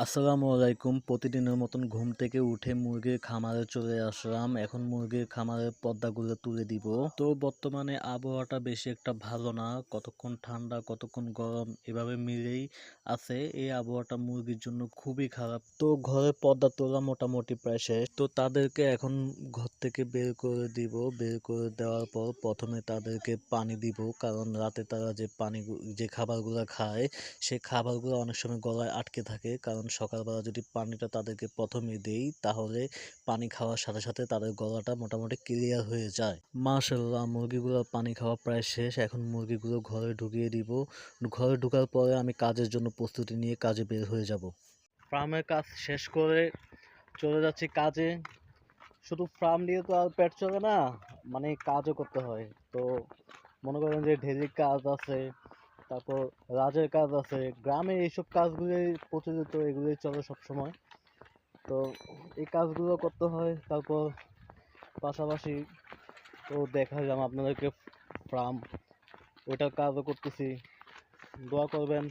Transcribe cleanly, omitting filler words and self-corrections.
আসসালামু আলাইকুম। প্রতিদিনের মতন ঘুম থেকে উঠে মুরগির খামারে চলে আসলাম। এখন মুরগির খামারের পর্দাগুলো তুলে দিব। তো বর্তমানে আবহাওয়াটা বেশি একটা ভালো না, কতক্ষণ ঠান্ডা কতক্ষণ গরম এভাবে মিলেই আছে। এই আবহাওয়াটা মুরগির জন্য খুবই খারাপ। তো ঘরের পর্দা তোলা মোটামুটি প্রায় শেষ। তো তাদেরকে এখন ঘর থেকে বের করে দিব। বের করে দেওয়ার পর প্রথমে তাদেরকে পানি দিব, কারণ রাতে তারা যে খাবারগুলো খায় সেই খাবারগুলো অনেক সময় গলায় আটকে থাকে। কারণ সকালবেলা যদি পানিটা তাদেরকে প্রথমে দেই, তাহলে পানি খাওয়ার সাথে সাথে তাদের গলাটা মোটামুটি ক্লিয়ার হয়ে যায়। মাশাআল্লাহ, মুরগিগুলোর পানি খাওয়া প্রায় শেষ। এখন মুরগিগুলো ঘরে ঢুকিয়ে দিব। ঘরে ঢোকার পরে আমি কাজের জন্য প্রস্তুতি নিয়ে কাজে বের হয়ে যাব। ফার্মের কাজ শেষ করে চলে যাচ্ছি কাজে। শুধু ফার্ম দিয়ে তো আর পেট চলে না, মানে কাজও করতে হয়। তো মনে করেন যে ঢেরির কাজ আছে, তারপর রাজের কাজ আছে। গ্রামে এইসব কাজগুলি প্রচলিত, এগুলোই চলে সবসময়। তো এই কাজগুলো করতে হয়। তারপর পাশাপাশি তো দেখালাম আপনাদেরকে ফার্ম, ওইটার কাজও করতেছি। দোয়া করবেন।